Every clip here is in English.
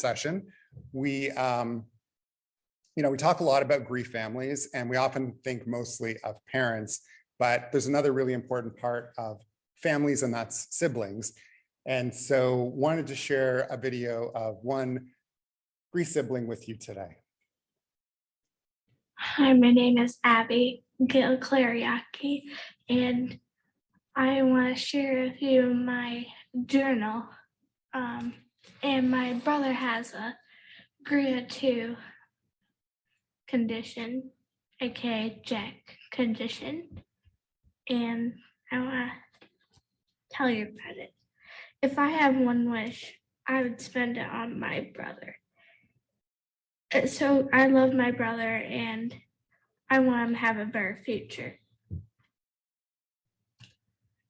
session. We talk a lot about GRI families, and we often think mostly of parents, but there's another really important part of families, and that's siblings. And so wanted to share a video of one GRI sibling with you today. Hi, my name is Abby Clariaki, and I want to share with you my journal. And my brother has a GRI condition, aka Jack condition, and I want to tell you about it. If I had one wish, I would spend it on my brother. So I love my brother, and I want him to have a better future.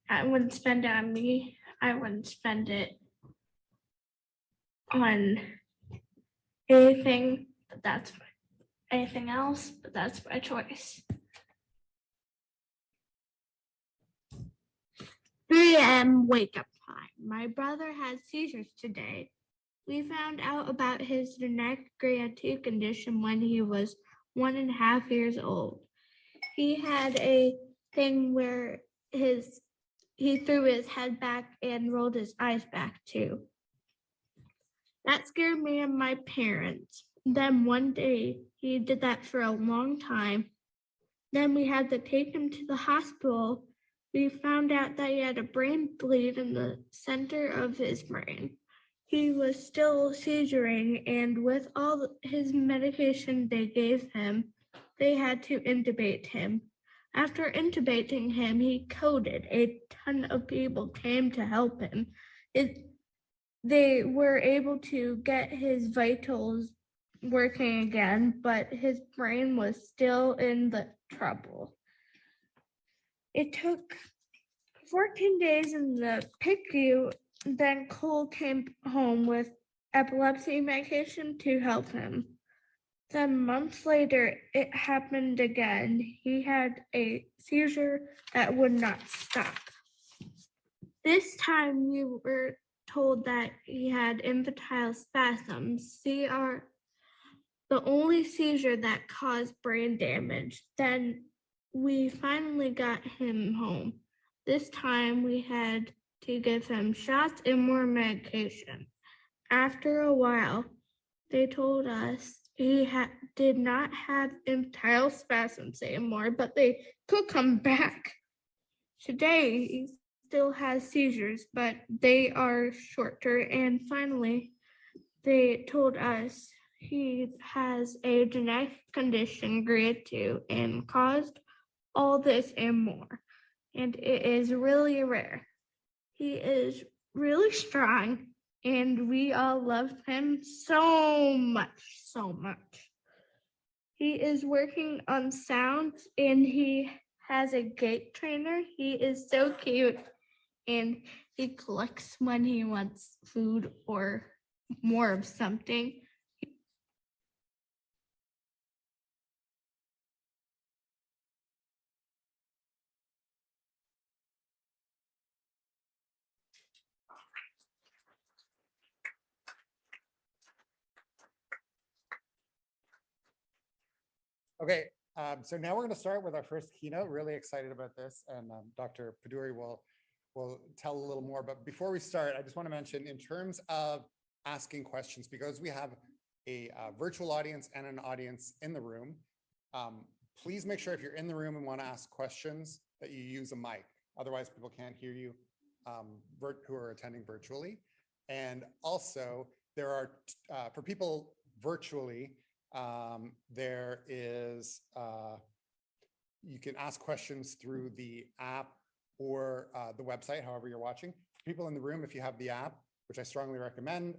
I wouldn't spend it on me. I wouldn't spend it on anything else, but that's my choice. 3 a.m. wake up time. My brother had seizures today. We found out about his genetic GRI condition when he was 1.5 years old. He had a thing where he threw his head back and rolled his eyes back too. That scared me and my parents. Then one day he did that for a long time. Then we had to take him to the hospital. We found out that he had a brain bleed in the center of his brain. He was still seizuring, and with all his medication they gave him, they had to intubate him. After intubating him, he coded. A ton of people came to help him. They were able to get his vitals working again, but his brain was still in the trouble. It took 14 days in the PICU. Then Cole came home with epilepsy medication to help him. Then months later, it happened again. He had a seizure that would not stop. This time we were told that he had infantile spasms. They are the only seizure that caused brain damage. Then we finally got him home. This time we had to give him shots and more medication. After a while, they told us he did not have infantile spasms anymore, but they could come back. Today, he still has seizures, but they are shorter. And finally, they told us he has a genetic condition, GRI, and caused all this and more. And it is really rare. He is really strong, and we all love him so much, so much. He is working on sounds, and he has a gait trainer. He is so cute, and he collects when he wants food or more of something. Okay, so now we're going to start with our first keynote. Really excited about this, and Dr. Poduri will tell a little more. But before we start, I just want to mention, in terms of asking questions, because we have a virtual audience and an audience in the room, please make sure if you're in the room and want to ask questions that you use a mic. Otherwise, people can't hear you who are attending virtually. And also, there are, for people virtually, there is, you can ask questions through the app or the website, however you're watching. People in the room, if you have the app, which I strongly recommend,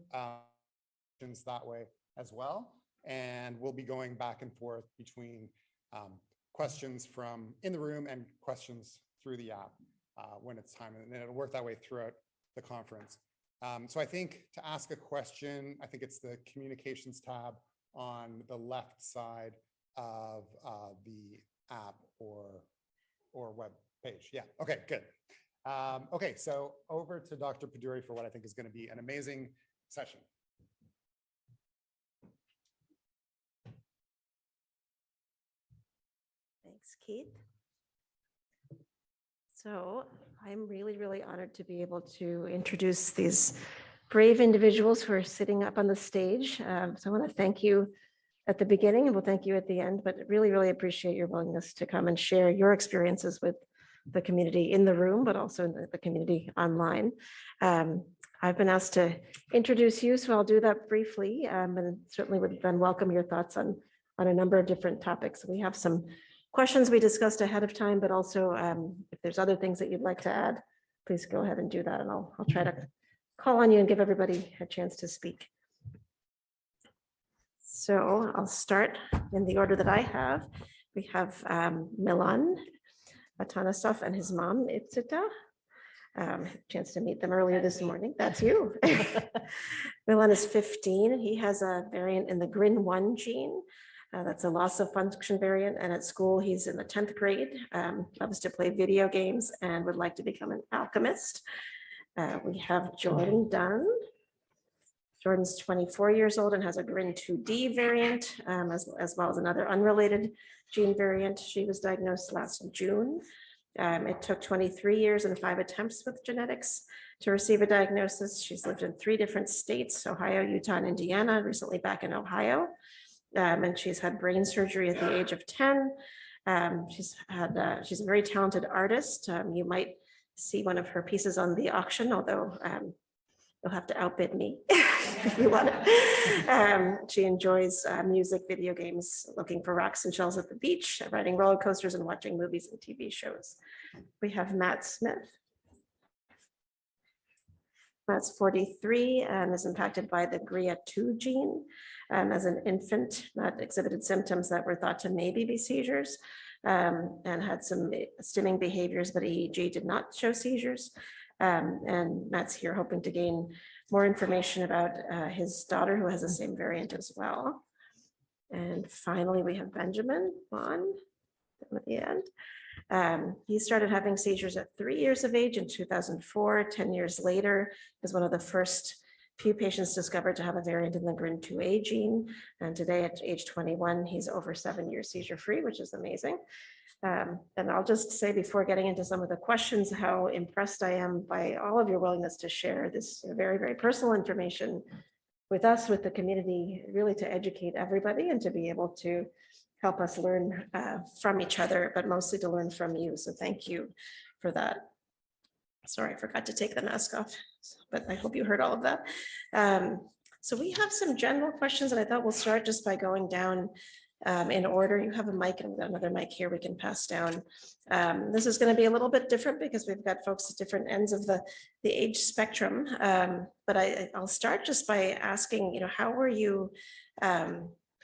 questions that way as well. And we'll be going back and forth between questions from in the room and questions through the app when it's time, and it'll work that way throughout the conference. So I think to ask a question, I think it's the communications tab on the left side of the app or web page. Yeah, okay, good. Okay, so over to Dr. Poduri for what I think is going to be an amazing session. Thanks, Keith. So I'm really, really honored to be able to introduce these brave individuals who are sitting up on the stage. So I want to thank you at the beginning, and we'll thank you at the end, but really, really appreciate your willingness to come and share your experiences with the community in the room, but also in the community online. I've been asked to introduce you, so I'll do that briefly, and certainly would then welcome your thoughts on a number of different topics. We have some questions we discussed ahead of time, but also if there's other things that you'd like to add, please go ahead and do that, and I'll try to call on you and give everybody a chance to speak. So I'll start in the order that I have. We have Milan Atanassov and his mom, Ipsita. Chance to meet them earlier this morning. That's you. Milan is 15. He has a variant in the GRIN1 gene. That's a loss of function variant. And at school, he's in the 10th grade, loves to play video games and would like to become an alchemist. We have Jordyn Dunn. Jordyn's 24 years old and has a GRIN2D variant, as well as another unrelated gene variant. She was diagnosed last June. It took 23 years and 5 attempts with genetics to receive a diagnosis. She's lived in 3 different states, Ohio, Utah, and Indiana, recently back in Ohio. And she's had brain surgery at the age of 10. She's a very talented artist. You might see one of her pieces on the auction, although you'll have to outbid me if you want it. She enjoys music, video games, looking for rocks and shells at the beach, riding roller coasters, and watching movies and TV shows. We have Matt Smith. Matt's 43 and is impacted by the GRIA2 gene. As an infant, Matt exhibited symptoms that were thought to maybe be seizures, and had some stimming behaviors, but EEG did not show seizures. And Matt's here hoping to gain more information about his daughter, who has the same variant as well. And finally, we have Benjamin Wann at the end. He started having seizures at 3 years of age in 2004. 10 years later, is one of the first few patients discovered to have a variant in the GRIN2A gene. And today at age 21, he's over 7 years seizure-free, which is amazing. And I'll just say before getting into some of the questions, how impressed I am by all of your willingness to share this very, very personal information with us, with the community, really to educate everybody and to be able to help us learn from each other, but mostly to learn from you. So thank you for that. Sorry, I forgot to take the mask off, but I hope you heard all of that. So we have some general questions, and I thought we'll start just by going down in order. You have a mic, and we've got another mic here we can pass down. This is going to be a little bit different because we've got folks at different ends of the age spectrum. But I'll start just by asking, how were you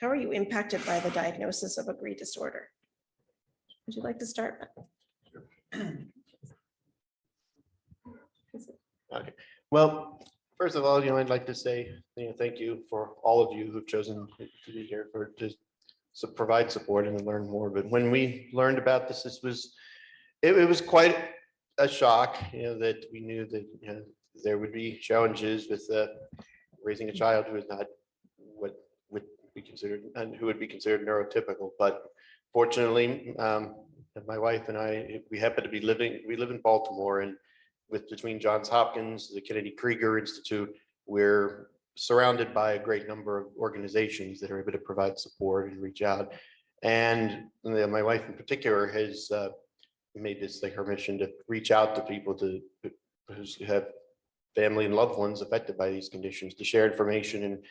impacted by the diagnosis of a GRI disorder? Would you like to start? Okay. Well, first of all, I'd like to say, thank you for all of you who've chosen to be here to provide support and to learn more. But when we learned about this, it was quite a shock, that we knew that there would be challenges with raising a child who is not what would be considered and who would be considered neurotypical. But fortunately, my wife and I, we happen to be we live in Baltimore, and between Johns Hopkins, the Kennedy Krieger Institute, we're surrounded by a great number of organizations that are able to provide support and reach out. And my wife in particular has made this like her mission to reach out to people who have family and loved ones affected by these conditions, to share information and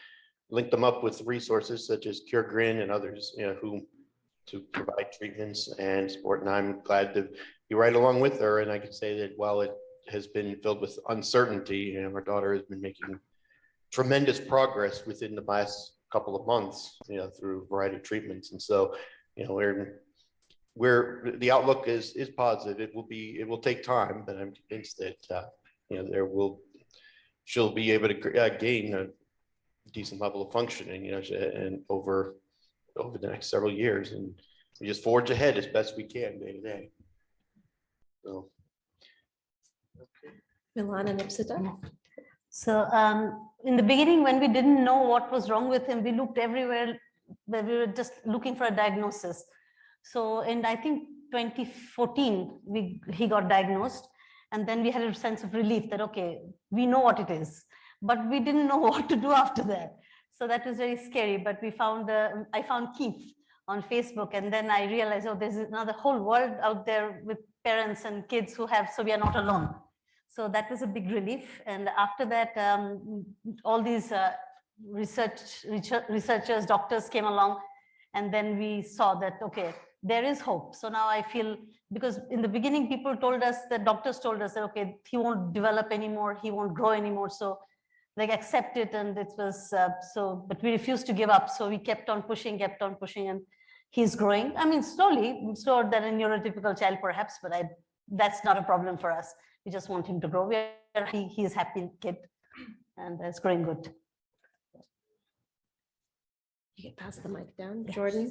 link them up with resources such as Cure GRIN and others, who to provide treatments and support. And I'm glad to be right along with her. And I can say that while it has been filled with uncertainty, our daughter has been making tremendous progress within the last couple of months, through a variety of treatments. And so, the outlook is positive. It will take time, but I'm convinced that she'll be able to gain a decent level of functioning, and over the next several years, and we just forge ahead as best we can day to day. So. Okay. Milan and Ipsita. So in the beginning, when we didn't know what was wrong with him, we looked everywhere, where we were just looking for a diagnosis. So, and I think 2014, he got diagnosed. And then we had a sense of relief that, okay, we know what it is, but we didn't know what to do after that. So that was very scary, but I found Keith on Facebook, and then I realized, oh, there's another whole world out there with parents and kids who have, so we are not alone. So that was a big relief. And after that, all these researchers, doctors came along, and then we saw that, okay, there is hope. So now I feel, because in the beginning, people told us, the doctors told us that, okay, he won't develop anymore, he won't grow anymore. So like accept it. And it was but we refused to give up. So we kept on pushing, and he's growing. I mean, slowly, slower than a neurotypical child perhaps, but that's not a problem for us. We just want him to grow. He's a happy kid, and it's growing good. You get past the mic down, Jordyn.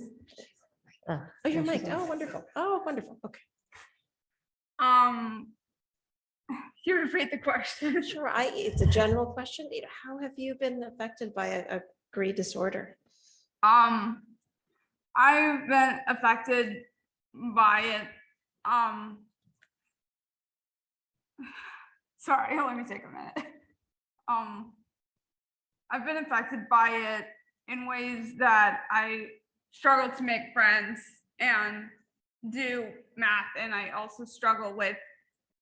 Oh, Oh, your mic. Oh, wonderful. Oh, wonderful. Okay. Can you repeat the question? Sure. It's a general question. How have you been affected by a GRI disorder? I've been affected by it. Sorry, let me take a minute. I've been affected by it in ways that I struggle to make friends and do math, and I also struggle with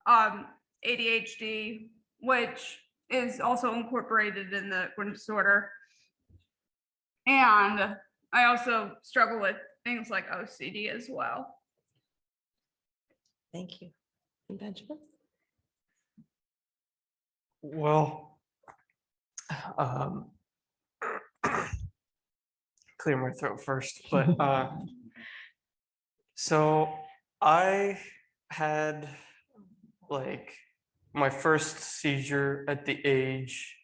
ADHD, which is also incorporated in the GRI disorder. And I also struggle with things like OCD as well. Thank you. And Benjamin? Well, clear my throat first, but so I had like my first seizure at the age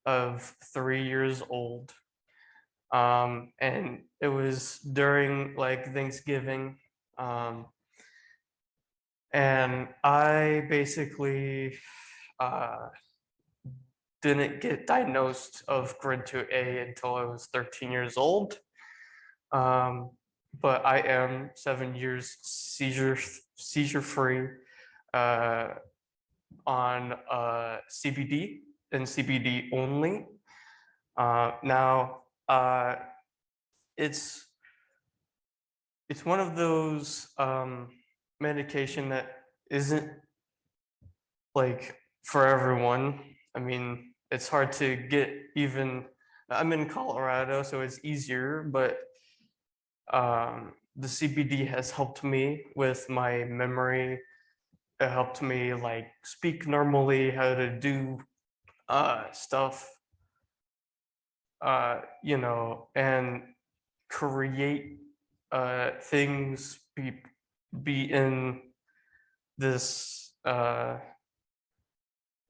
of 3 years old. And it was during like Thanksgiving. And I basically didn't get diagnosed of GRID2A until I was 13 years old. But I am 7 years seizure free on CBD and CBD only. Now, it's one of those medication that isn't like for everyone. I mean, it's hard to get even. I'm in Colorado, so it's easier, but the CBD has helped me with my memory. It helped me like speak normally, how to do stuff, you know, and create things, be in this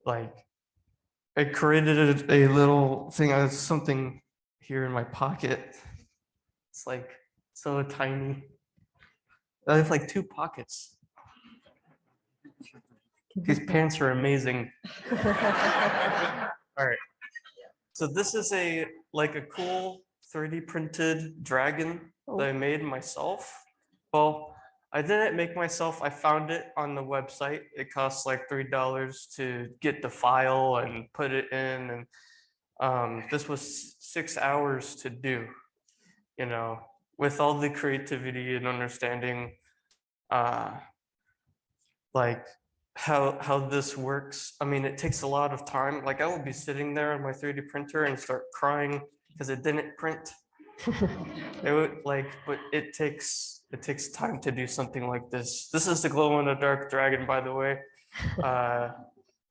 like I created a little thing. I have something here in my pocket. It's like so tiny. I have like 2 pockets. These pants are amazing. All right. So this is a cool 3D printed dragon that I made myself. Well, I didn't make myself. I found it on the website. It costs like $3 to get the file and put it in. And this was 6 hours to do, you know, with all the creativity and understanding like how this works. I mean, it takes a lot of time. Like I will be sitting there on my 3D printer and start crying because it didn't print. It would but it takes time to do something like this. This is the glow in the dark dragon, by the way.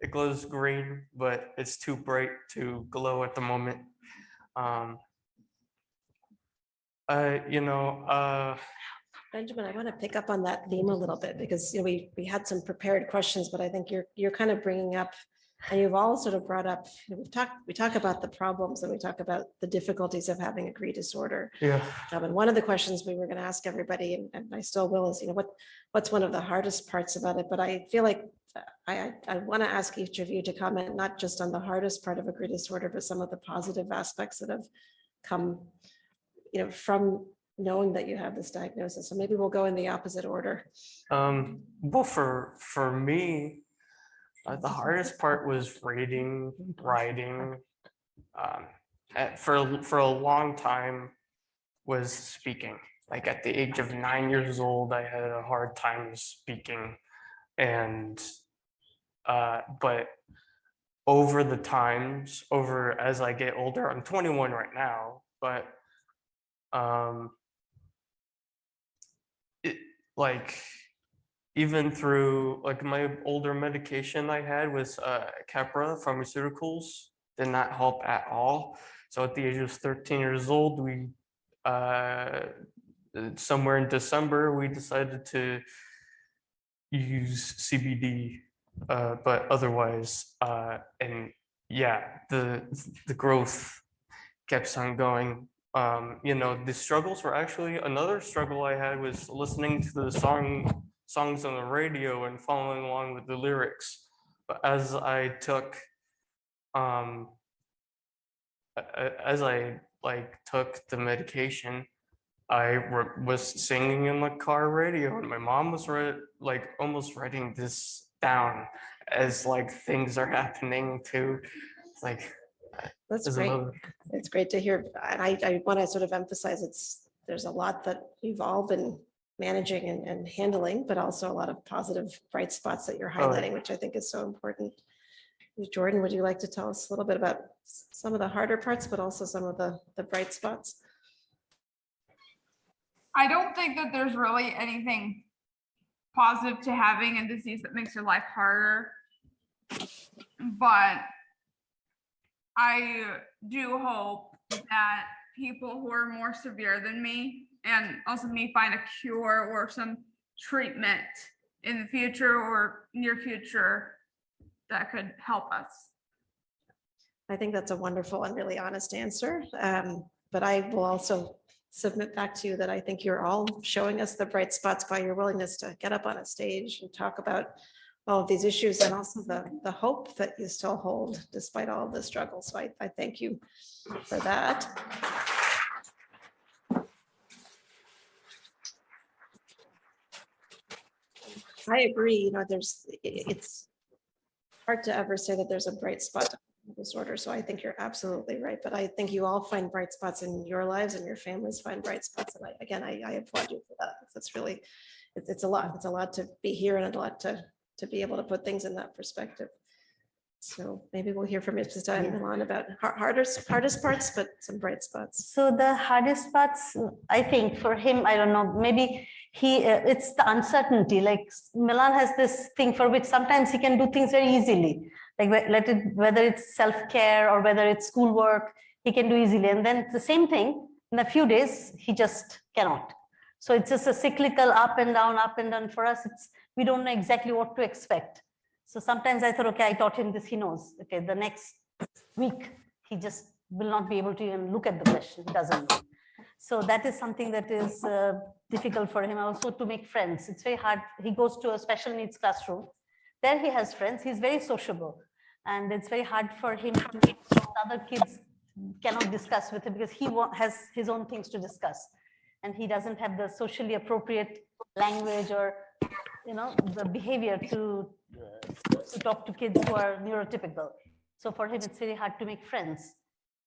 It glows green, but it's too bright to glow at the moment. Benjamin, I want to pick up on that theme a little bit because we had some prepared questions, but I think you're kind of bringing up, and you've all sort of brought up. We talk about the problems and we talk about the difficulties of having a GRI disorder. Yeah. And one of the questions we were going to ask everybody, and I still will, is what's one of the hardest parts about it? But I feel like I want to ask each of you to comment not just on the hardest part of a GRI disorder, but some of the positive aspects that have come, from knowing that you have this diagnosis? So maybe we'll go in the opposite order. Well, for me, the hardest part was reading, writing. For a long time was speaking. Like at the age of 9 years old, I had a hard time speaking, and but over the times, as I get older, I'm 21 right now, but like even through like my older medication I had was Capra pharmaceuticals, did not help at all. So at the age of 13 years old, we somewhere in December, we decided to use CBD, but otherwise, and yeah, the growth kept on going. You know, the struggles were actually, another struggle I had was listening to the songs on the radio and following along with the lyrics. But as I took, took the medication, I was singing in the car radio, and my mom was almost writing this down as like things are happening too. It's like, That's as a great. mother. It's great to hear. And I want to sort of emphasize there's a lot that you've all been managing and handling, but also a lot of positive bright spots that you're highlighting, which I think is so important. Jordyn, would you like to tell us a little bit about some of the harder parts, but also some of the bright spots? I don't think that there's really anything positive to having a disease that makes your life harder, but I do hope that people who are more severe than me and also me find a cure or some treatment in the future or near future that could help us. I think that's a wonderful and really honest answer. But I will also submit back to you that I think you're all showing us the bright spots by your willingness to get up on a stage and talk about all of these issues, and also the hope that you still hold despite all of the struggles. So I thank you for that. I agree, you know, it's hard to ever say that there's a bright spot disorder. So I think you're absolutely right. But I think you all find bright spots in your lives, and your families find bright spots. And I applaud you for that. That's really, it's a lot. It's a lot to be here, and a lot to be able to put things in that perspective. So maybe we'll hear from Ipsita and Milan about hardest parts, but some bright spots. So the hardest parts, I think for him, I don't know, maybe it's the uncertainty. Like Milan has this thing for which sometimes he can do things very easily, like whether it's self-care or whether it's schoolwork, he can do easily. And then it's the same thing in a few days, he just cannot. So it's just a cyclical up and down. For us, we don't know exactly what to expect. So sometimes I thought, okay, I taught him this, he knows. Okay, the next week, he just will not be able to even look at the question, he doesn't know. So that is something that is difficult for him also to make friends. It's very hard. He goes to a special needs classroom. There he has friends, he's very sociable. And it's very hard for him to other kids cannot discuss with him because he has his own things to discuss. And he doesn't have the socially appropriate language or, you know, the behavior to talk to kids who are neurotypical. So for him, it's very hard to make friends.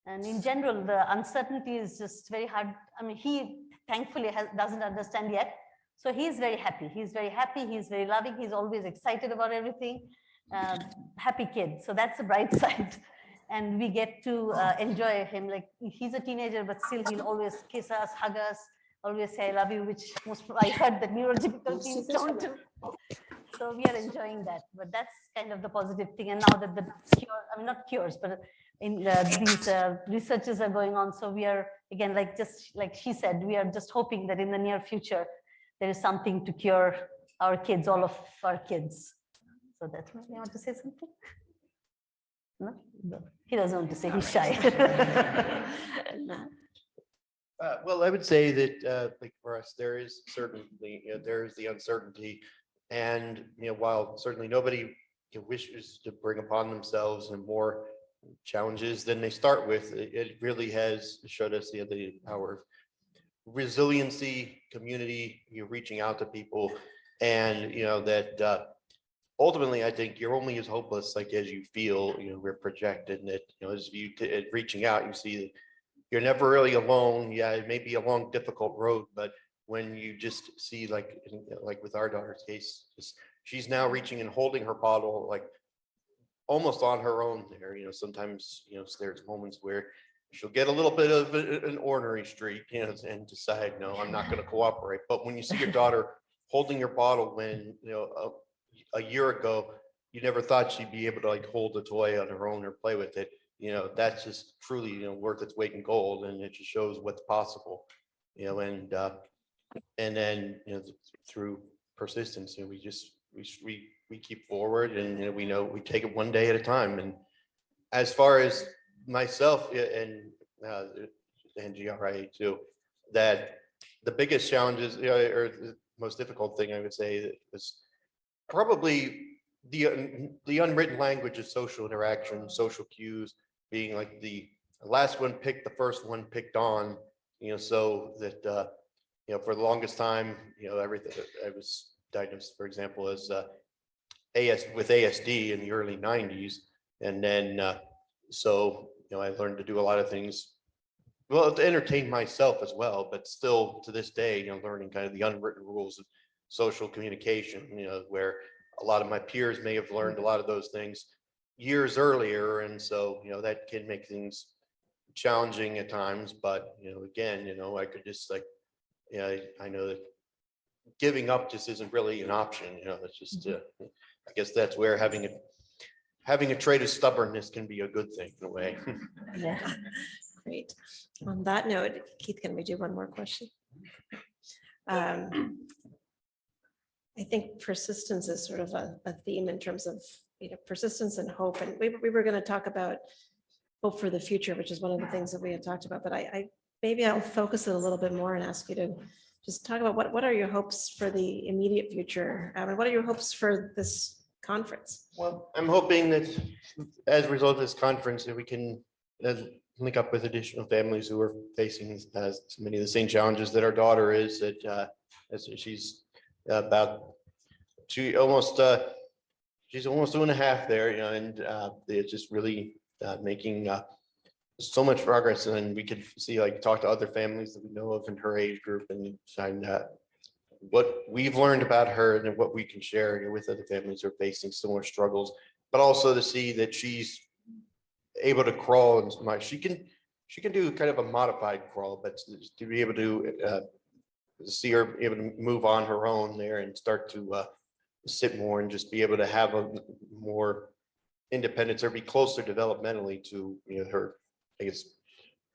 And in general, the uncertainty is just very hard. I mean, he thankfully doesn't understand yet. So he's very happy. He's very happy. He's very loving. He's always excited about everything. Happy kid. So that's the bright side. And we get to enjoy him. Like he's a teenager, but still he'll always kiss us, hug us, always say, I love you, which I heard the neurotypical teens don't do. So we are enjoying that. But that's kind of the positive thing. And now that the cure, I mean, not cures, but in these researches are going on. So we are, again, just like she said, we are just hoping that in the near future, there is something to cure our kids, all of our kids. So that's what you want to say something? No? He doesn't want to say, he's shy. Well, I would say that like for us, there is certainly, there is the uncertainty. And, while certainly nobody wishes to bring upon themselves and more challenges than they start with, it really has showed us the power of resiliency, community, you're reaching out to people, and that ultimately I think you're only as hopeless like as you feel. We're projected, and that as you reaching out, you see that you're never really alone. Yeah, it may be a long, difficult road, but when you just see like with our daughter's case, she's now reaching and holding her bottle like almost on her own there. Sometimes there's moments where she'll get a little bit of an ornery streak, and decide, no, I'm not going to cooperate. But when you see your daughter holding your bottle when a year ago you never thought she'd be able to like hold a toy on her own or play with it, that's just truly worth its weight in gold, and it just shows what's possible. And then through persistence, we keep forward, and we know we take it one day at a time. And as far as myself and GRI too, that the biggest challenges or the most difficult thing I would say is probably the unwritten language of social interaction, social cues, being like the last one picked, the first one picked on, so that for the longest time, everything. I was diagnosed, for example, as with ASD in the early 90s, and then so I learned to do a lot of things, well, to entertain myself as well, but still to this day, learning kind of the unwritten rules of social communication, where a lot of my peers may have learned a lot of those things years earlier, and so that can make things challenging at times. But again, I could just like, I know that giving up just isn't really an option. It's just I guess that's where having a trait of stubbornness can be a good thing in a way. Yeah. Great. On that note, Keith, can we do one more question? I think persistence is sort of a theme in terms of persistence and hope. And we were going to talk about hope for the future, which is one of the things that we had talked about. But maybe I'll focus it a little bit more and ask you to just talk about what are your hopes for the immediate future? And what are your hopes for this conference? Well, I'm hoping that as a result of this conference, that we can link up with additional families who are facing many of the same challenges that our daughter is. That as she's she's almost 2.5 there, and they're just really making so much progress. And we could see, like, talk to other families that we know of in her age group, and find what we've learned about her and what we can share with other families who are facing similar struggles. But also to see that she's able to crawl, and she can do kind of a modified crawl, but to be able to see her able to move on her own there and start to sit more and just be able to have a more independence or be closer developmentally to her, I guess,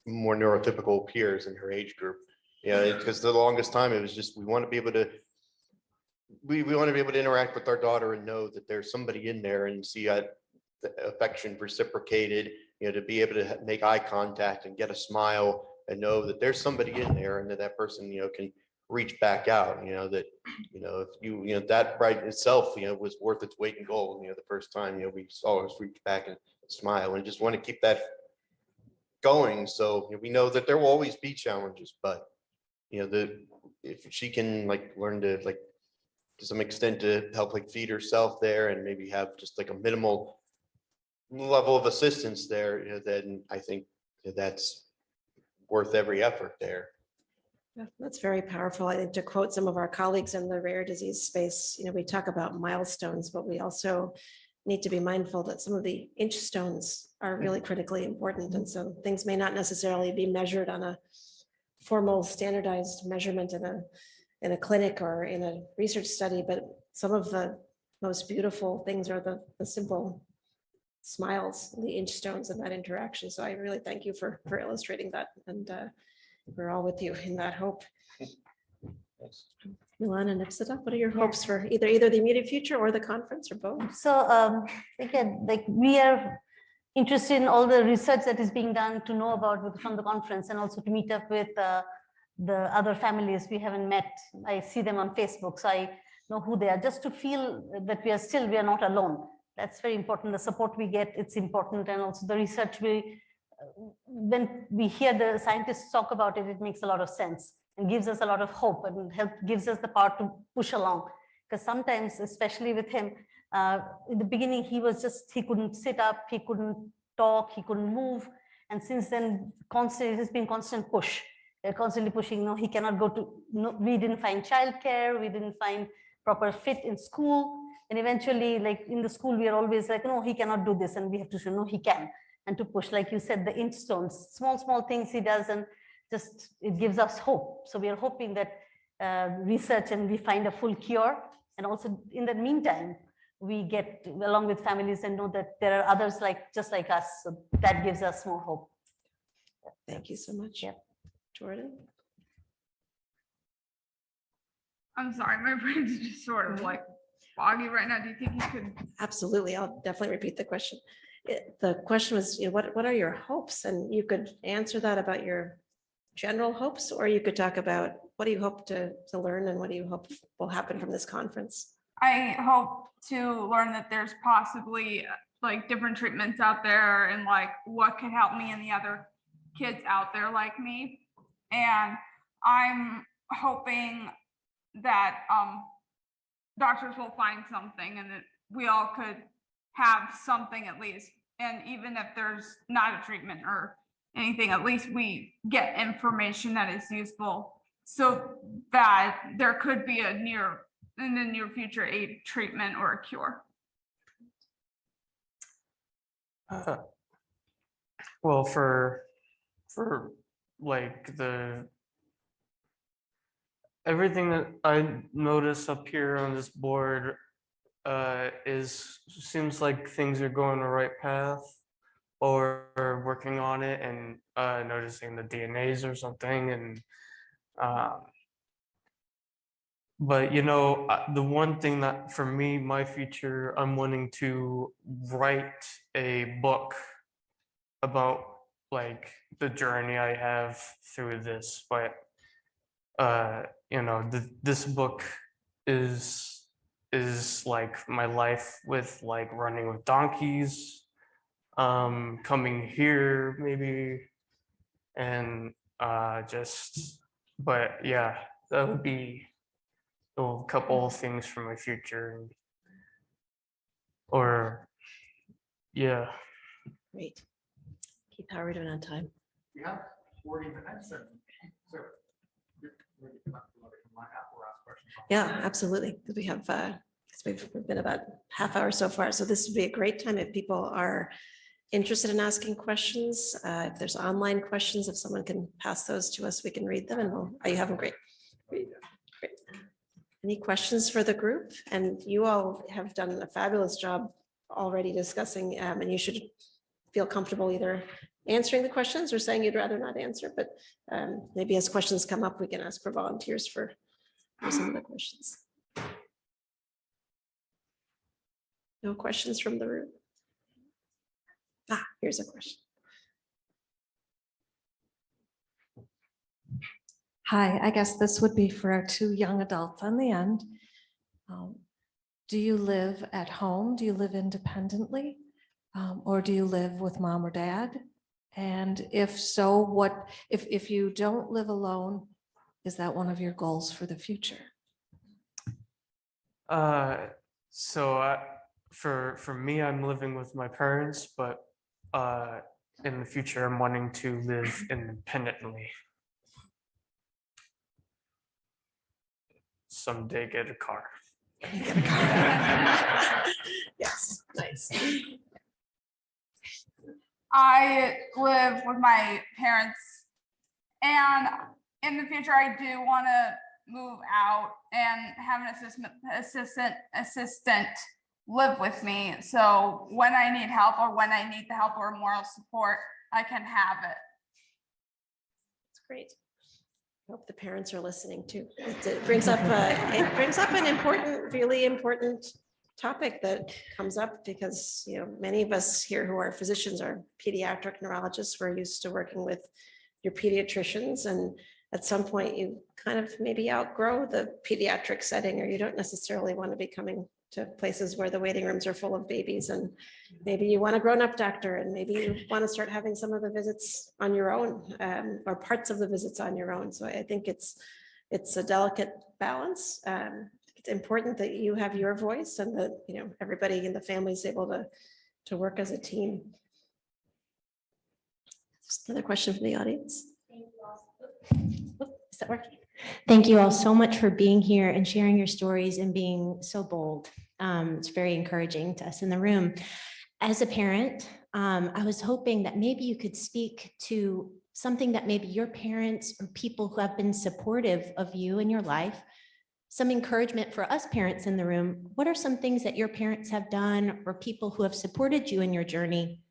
more neurotypical peers in her age group. Because the longest time it was just we want to be able to interact with our daughter and know that there's somebody in there, and see the affection reciprocated, to be able to make eye contact and get a smile and know that there's somebody in there, and that person can reach back out. That if that right itself was worth its weight in gold. The first time we saw us reach back and smile, and just want to keep that going. So we know that there will always be challenges, but if she can learn to to some extent to help feed herself there, and maybe have just a minimal level of assistance there, then I think that's worth every effort there. Yeah, that's very powerful. I think, to quote some of our colleagues in the rare disease space, we talk about milestones, but we also need to be mindful that some of the inch stones are really critically important. And so things may not necessarily be measured on a formal standardized measurement in a clinic or in a research study, but some of the most beautiful things are the simple smiles, the inch stones in that interaction. So I really thank you for illustrating that, and we're all with you in that hope. Thanks. Milan and Ipsita, what are your hopes for either the immediate future or the conference, or both? So again, we are interested in all the research that is being done, to know about from the conference, and also to meet up with the other families we haven't met. I see them on Facebook, so I know who they are, just to feel that we are not alone. That's very important. The support we get, it's important. And also the research when we hear the scientists talk about it, it makes a lot of sense. and gives us a lot of hope and gives us the power to push along. Because sometimes, especially with him, in the beginning, he couldn't sit up, he couldn't talk, he couldn't move. And since then, it's been constant push, constantly pushing, no, he cannot go to, no, we didn't find childcare, we didn't find proper fit in school. And eventually, like in the school, we are always like, no, he cannot do this. And we have to show, no, he can. And to push, like you said, the inch stones, small things he does, and just, it gives us hope. So we are hoping that research and we find a full cure. And also in the meantime, we get along with families and know that there are others just like us. So that gives us more hope. Thank you so much. Yeah. Jordyn? I'm sorry, my brain's just sort of like foggy right now. Do you think you could? Absolutely. I'll definitely repeat the question. The question was, what are your hopes? And you could answer that about your general hopes, or you could talk about what do you hope to learn and what do you hope will happen from this conference? I hope to learn that there's possibly like different treatments out there and like what could help me and the other kids out there like me. And I'm hoping that doctors will find something and that we all could have something at least. And even if there's not a treatment or anything, at least we get information that is useful so that there could be in the near future, a treatment or a cure. Well, for like everything that I notice up here on this board seems like things are going the right path, or working on it, and noticing the DNAs or something, and but the one thing that for me, my future, I'm wanting to write a book about like the journey I have through this. But this book is like my life with like running with donkeys, coming here maybe, and but yeah, that would be a couple of things for my future, or yeah. Great. Keith, how are we doing on time? We have 40 minutes. So Yeah, absolutely. We have, we've been about half hour so far. So this would be a great time if people are interested in asking questions. If there's online questions, if someone can pass those to us, we can read them, and are you having great? Great. Any questions for the group? And you all have done a fabulous job already discussing, and you should feel comfortable either answering the questions or saying you'd rather not answer, but maybe as questions come up, we can ask for volunteers for some of the questions. No questions from the room? Here's a question. Hi, I guess this would be for our two young adults on the end. Do you live at home? Do you live independently? Or do you live with mom or dad? And if so, what, if you don't live alone, is that one of your goals for the future? For me, I'm living with my parents, but in the future, I'm wanting to live independently. Someday get a car. Yes, nice. I live with my parents, and in the future, I do want to move out and have an assistant live with me. So when I need help, or when I need the help or moral support, I can have it. That's great. I hope the parents are listening too. It brings up an important, really important topic that comes up because many of us here who are physicians are pediatric neurologists. We're used to working with your pediatricians, and at some point you kind of maybe outgrow the pediatric setting, or you don't necessarily want to be coming to places where the waiting rooms are full of babies, and maybe you want a grown-up doctor, and maybe you want to start having some of the visits on your own, or parts of the visits on your own. So I think it's a delicate balance. It's important that you have your voice and that, you know, everybody in the family is able to work as a team. Just another question from the audience. Is that working? Thank you all so much for being here and sharing your stories and being so bold. It's very encouraging to us in the room. As a parent, I was hoping that maybe you could speak to something that maybe your parents or people who have been supportive of you in your life, some encouragement for us parents in the room. What are some things that your parents have done or people who have supported you in your journey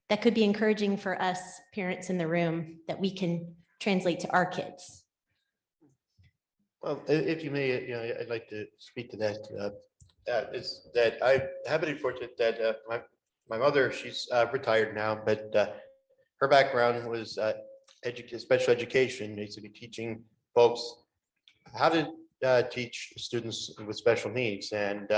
that could be encouraging for us parents in the room that we can translate to our kids? Well, if you may, you know, I'd like to speak to that. Is that I have been fortunate that my mother, she's retired now, but her background was special education, basically teaching folks how to teach students with special needs. And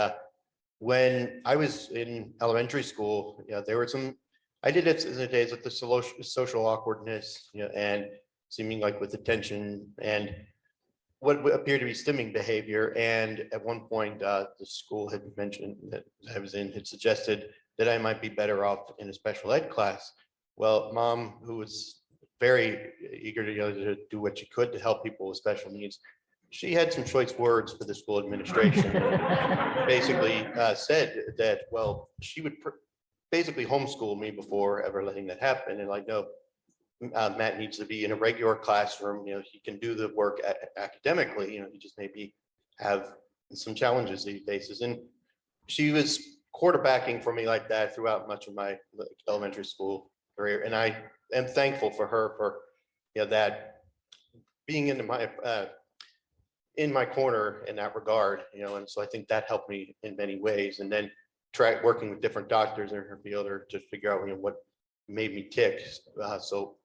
when I was in elementary school, you know, there were some, I did it in the days with the social awkwardness, you know, and seeming like with attention and what appeared to be stimming behavior. And at one point, the school had mentioned that I was in, had suggested that I might be better off in a special ed class. Well, Mom, who was very eager to, you know, to do what she could to help people with special needs, she had some choice words for the school administration. Basically said that, well, she would basically homeschool me before ever letting that happen. And like, no, Matt needs to be in a regular classroom. You know, he can do the work academically. You know, he just maybe have some challenges he faces. And she was quarterbacking for me like that throughout much of my elementary school career. And I am thankful for her for, you know, that being in my corner in that regard. You know, and so I think that helped me in many ways. And then working with different doctors in her field or to figure out, you know, what made me tick. So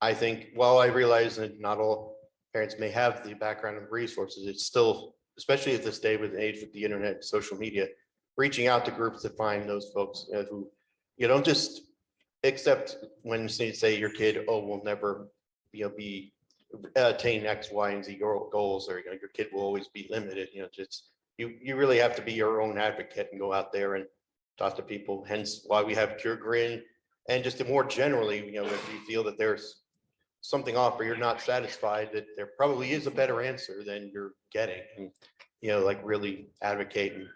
I think while I realize that not all parents may have the background and resources, it's still, especially at this day with the age with the internet, and social media, reaching out to groups to find those folks who, you don't just accept when you say your kid, oh, will never, you know, be attain X, Y, and Z goals, or, you know, your kid will always be limited. You know, just you really have to be your own advocate and go out there and talk to people. Hence why we have GRICon, and just to more generally, you know, if you feel that there's something off or you're not satisfied, that there probably is a better answer than you're getting, and, you know, like really advocate. And,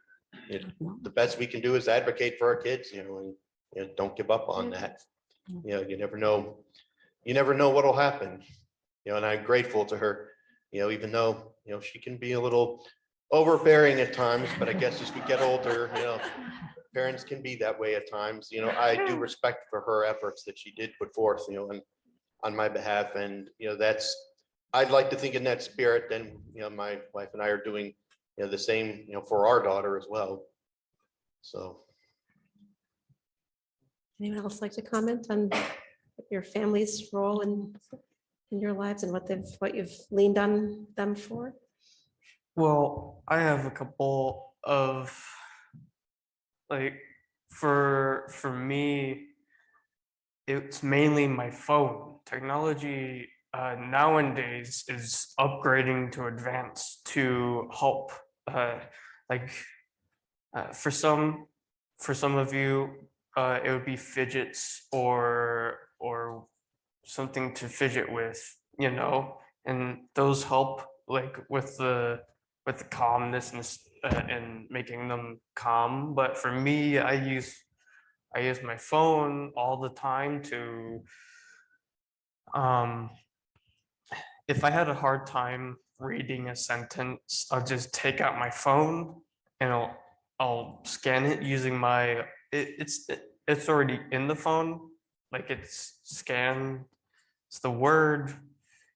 you know, the best we can do is advocate for our kids, you know, and, you know, don't give up on that. You know, you never know what'll happen, you know. And I'm grateful to her, you know, even though, you know, she can be a little overbearing at times, but I guess as we get older, you know, parents can be that way at times. You know, I do respect for her efforts that she did put forth, you know, and on my behalf. And, you know, I'd like to think in that spirit, then, you know, my wife and I are doing, you know, the same, you know, for our daughter as well. So. Anyone else like to comment on your family's role in your lives and what you've leaned on them for? Well, I have a couple of, like, for me, it's mainly my phone. Technology nowadays is upgrading to advance to help. For some of you, it would be fidgets or something to fidget with, you know, and those help, like with the calmness and making them calm. But for me, I use my phone all the time to, if I had a hard time reading a sentence, I'll just take out my phone and I'll scan it using my, it's already in the phone, like it's scanned, it's the word,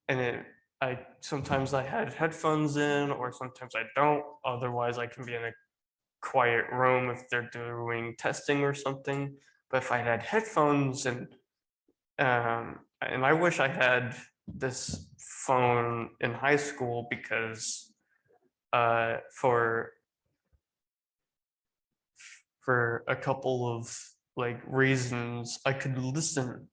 and sometimes I had headphones in, or sometimes I don't. Otherwise, I can be in a quiet room if they're doing testing or something. But if I had headphones and I wish I had this phone in high school, because for for a couple of like reasons, I could listen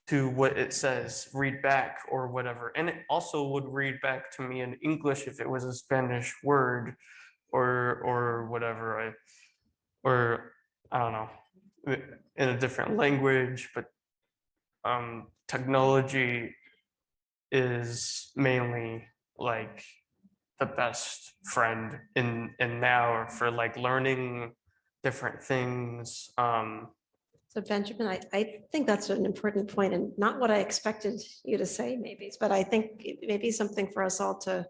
to what it says, read back or whatever. And it also would read back to me in English if it was a Spanish word or whatever, or I don't know, in a different language. But technology is mainly like the best friend in now for like learning different things. So Benjamin, I think that's an important point and not what I expected you to say maybe, but I think it may be something for us all to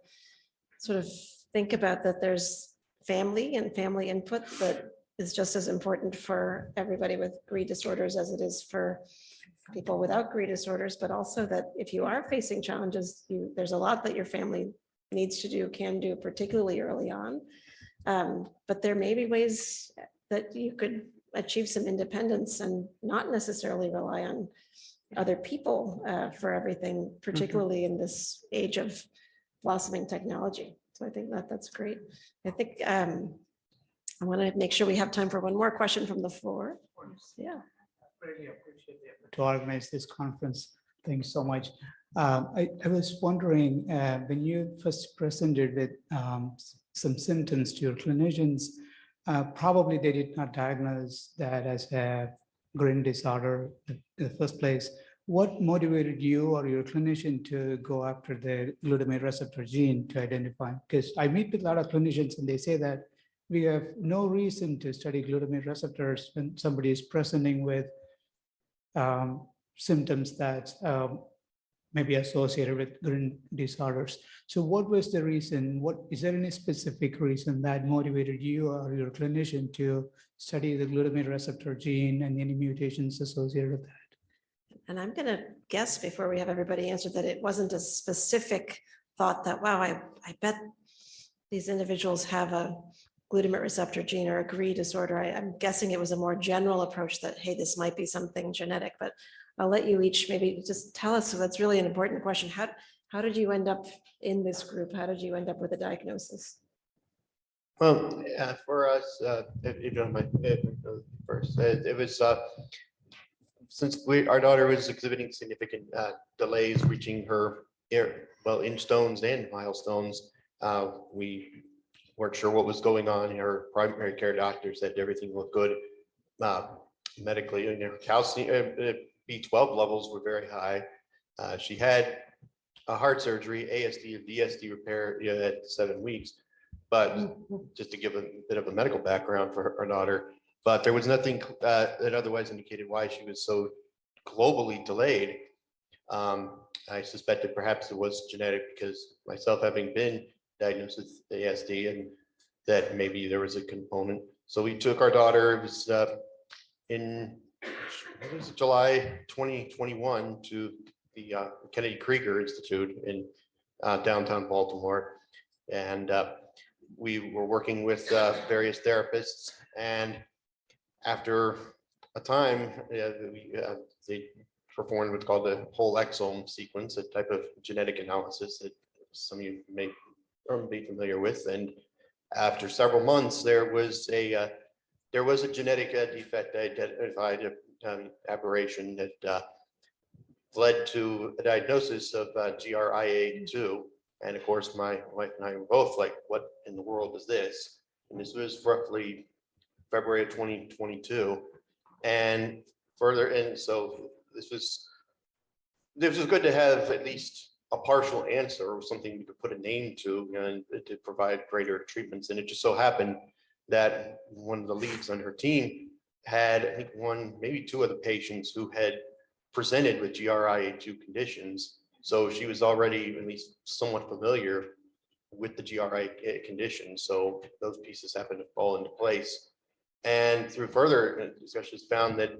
sort of think about, that there's family and family input that is just as important for everybody with GRI disorders as it is for people without GRI disorders, but also that if you are facing challenges, there's a lot that your family needs to do, can do, particularly early on. But there may be ways that you could achieve some independence and not necessarily rely on other people for everything, particularly in this age of blossoming technology. So I think that that's great. I think I want to make sure we have time for one more question from the floor. Yeah. Really appreciate the effort to organize this conference. Thanks so much. I was wondering, when you first presented with some symptoms to your clinicians, probably they did not diagnose that as a GRIN disorder in the first place. What motivated you or your clinician to go after the glutamate receptor gene to identify? Because I meet with a lot of clinicians and they say that we have no reason to study glutamate receptors when somebody is presenting with symptoms that may be associated with GRIN disorders. So what was the reason? Is there any specific reason that motivated you or your clinician to study the glutamate receptor gene and any mutations associated with that? And I'm going to guess before we have everybody answer that it wasn't a specific thought that, wow, I bet these individuals have a glutamate receptor gene or a GRI disorder. I'm guessing it was a more general approach that, hey, this might be something genetic, but I'll let you each maybe just tell us. So that's really an important question. How did you end up in this group? How did you end up with a diagnosis? Well, for us, if you don't mind, first, it was since our daughter was exhibiting significant delays reaching her in stones and milestones, we weren't sure what was going on. Her primary care doctor said everything looked good medically, and her calcium B12 levels were very high. She had a heart surgery, ASD and DSD repair at 7 weeks. But just to give a bit of a medical background for her daughter, but there was nothing that otherwise indicated why she was so globally delayed. I suspected perhaps it was genetic because myself having been diagnosed with ASD, and that maybe there was a component. So we took our daughter, it was in July 2021 to the Kennedy Krieger Institute in downtown Baltimore. And we were working with various therapists, and after a time, they performed what's called the whole exome sequence, a type of genetic analysis that some of you may be familiar with. And after several months, there was a genetic defect identified, aberration that led to a diagnosis of GRIA2. And of course, my wife and I were both like, what in the world is this? And this was roughly February of 2022. And further, and so this was good to have at least a partial answer or something we could put a name to, and to provide greater treatments. And it just so happened that one of the leads on her team had, I think, one, maybe two of the patients who had presented with GRIA2 conditions. So she was already at least somewhat familiar with the GRI condition. So those pieces happened to fall into place. And through further discussions, found that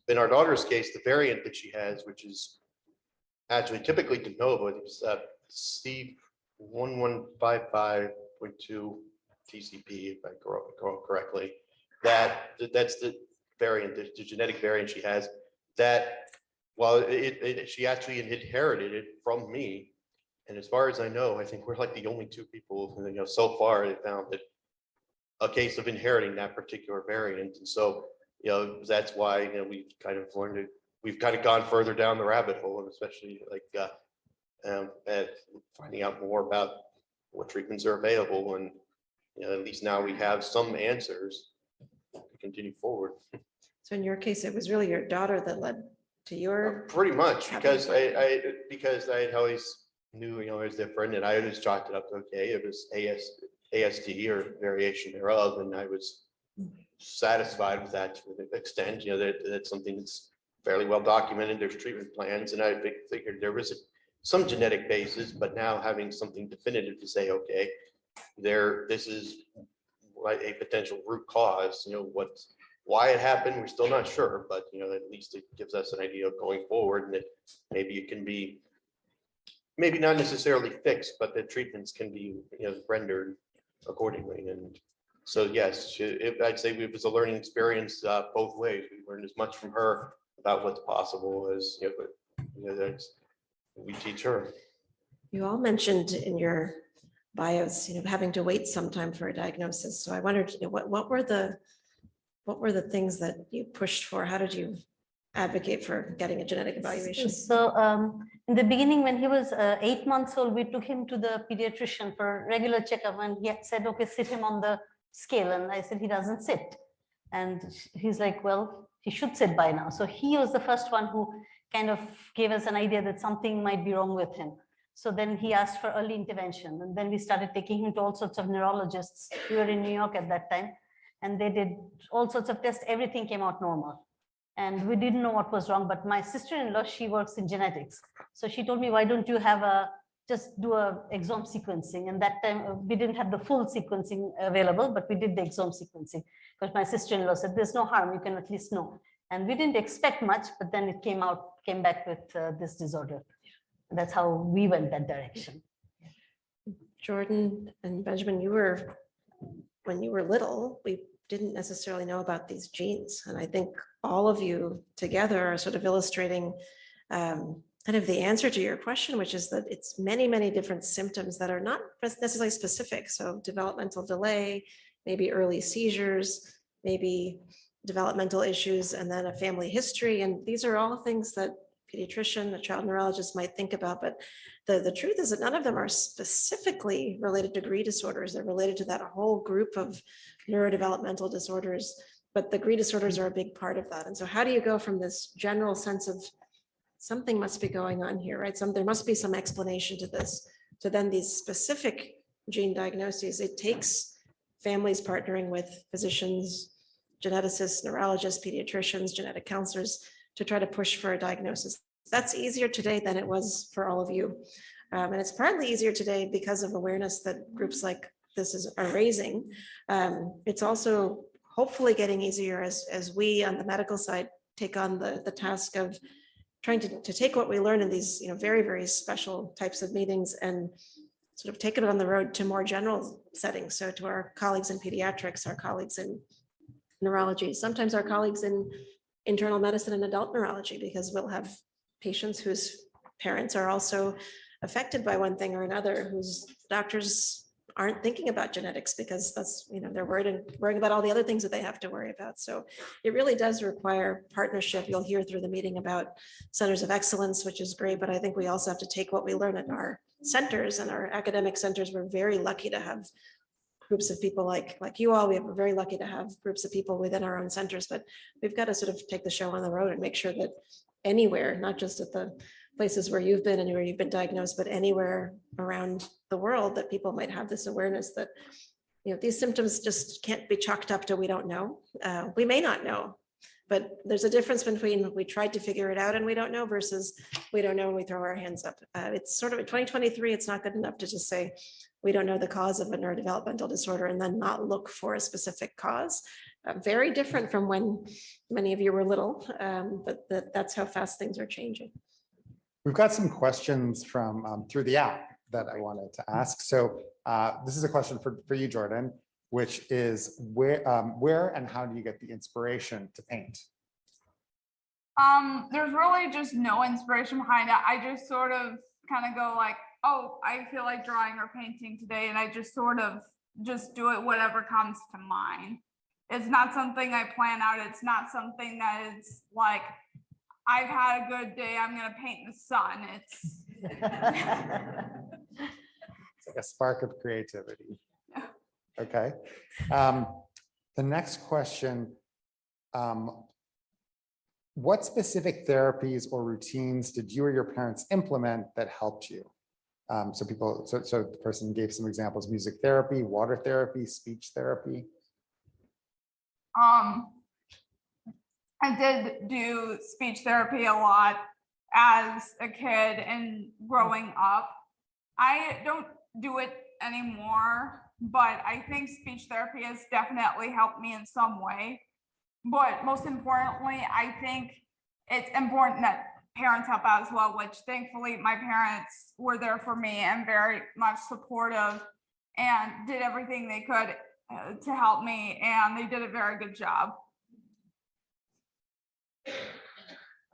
in our daughter's case, the variant that she has, which is actually typically de novo, it's C1155.2 TCP, if I recall correctly. That's the variant, the genetic variant she has. That while she actually inherited it from me, and as far as I know, I think we're like the only two people, so far they found that a case of inheriting that particular variant. And so, that's why, we've kind of learned to, we've kind of gone further down the rabbit hole, and especially like at finding out more about what treatments are available. And, at least now we have some answers to continue forward. So in your case, it was really your daughter that led to your, Pretty much, having because fun. because I always knew, it was different, and I always chalked it up to, okay, it was ASD or variation thereof, and I was satisfied with that to an extent, that that's something that's fairly well documented. There's treatment plans, and I figured there was some genetic basis, but now having something definitive to say, okay, this is like a potential root cause, why it happened, we're still not sure, but at least it gives us an idea of going forward, and that maybe it can be, maybe not necessarily fixed, but the treatments can be, rendered accordingly. And so, yes, I'd say it was a learning experience both ways. We learned as much from her about what's possible as, we teach her. you all mentioned in your bios, having to wait some time for a diagnosis. So I wondered, what were the things that you pushed for? How did you advocate for getting a genetic evaluation? So in the beginning, when he was 8 months old, we took him to the pediatrician for regular checkup, and he had said, okay, sit him on the scale. And I said, he doesn't sit. And he's like, well, he should sit by now. So he was the first one who kind of gave us an idea that something might be wrong with him. So then he asked for early intervention, and then we started taking him to all sorts of neurologists. We were in New York at that time, and they did all sorts of tests. Everything came out normal. And we didn't know what was wrong, but my sister-in-law, she works in genetics. So she told me, why don't you just do a exome sequencing? And that time we didn't have the full sequencing available, but we did the exome sequencing, because my sister-in-law said, there's no harm, you can at least know. And we didn't expect much, but then it came back with this disorder. And that's how we went that direction. Jordyn and Benjamin, when you were little, we didn't necessarily know about these genes. And I think all of you together are sort of illustrating kind of the answer to your question, which is that it's many, many different symptoms that are not necessarily specific. So developmental delay, maybe early seizures, maybe developmental issues, and then a family history. And these are all things that pediatrician, a child neurologist might think about, but the truth is that none of them are specifically related to GRI disorders. They're related to that whole group of neurodevelopmental disorders, but the GRI disorders are a big part of that. And so how do you go from this general sense of something must be going on here, right? There must be some explanation to this, to then these specific gene diagnoses. It takes families partnering with physicians, geneticists, neurologists, pediatricians, genetic counselors to try to push for a diagnosis. That's easier today than it was for all of you. And it's partly easier today because of awareness that groups like this are raising. It's also hopefully getting easier as we on the medical side take on the task of trying to take what we learn in these very, very special types of meetings and sort of take it on the road to more general settings. So to our colleagues in pediatrics, our colleagues in neurology, sometimes our colleagues in internal medicine and adult neurology, because we'll have patients whose parents are also affected by one thing or another, whose doctors aren't thinking about genetics because that's, they're worrying about all the other things that they have to worry about. So it really does require partnership. You'll hear through the meeting about centers of excellence, which is great, but I think we also have to take what we learn in our centers and our academic centers. We're very lucky to have groups of people like you all. We're very lucky to have groups of people within our own centers, but we've got to sort of take the show on the road and make sure that anywhere, not just at the places where you've been and where you've been diagnosed, but anywhere around the world, that people might have this awareness that, these symptoms just can't be chalked up to we don't know. We may not know, but there's a difference between we tried to figure it out and we don't know versus we don't know and we throw our hands up. It's sort of in 2023, it's not good enough to just say, we don't know the cause of a neurodevelopmental disorder and then not look for a specific cause. Very different from when many of you were little, but that's how fast things are changing. We've got some questions from through the app that I wanted to ask. So this is a question for you, Jordyn, which is where and how do you get the inspiration to paint? There's really just no inspiration behind it. I just sort of kind of go like, oh, I feel like drawing or painting today. And I just sort of just do it whatever comes to mind. It's not something I plan out. It's not something that is like, I've had a good day, I'm gonna paint the sun. It's It's like a spark of creativity. Okay. The next question, what specific therapies or routines did you or your parents implement that helped you? So the person gave some examples: music therapy, water therapy, speech therapy. I did do speech therapy a lot as a kid and growing up. I don't do it anymore, but I think speech therapy has definitely helped me in some way. But most importantly, I think it's important that parents help out as well, which thankfully my parents were there for me and very much supportive and did everything they could to help me, and they did a very good job.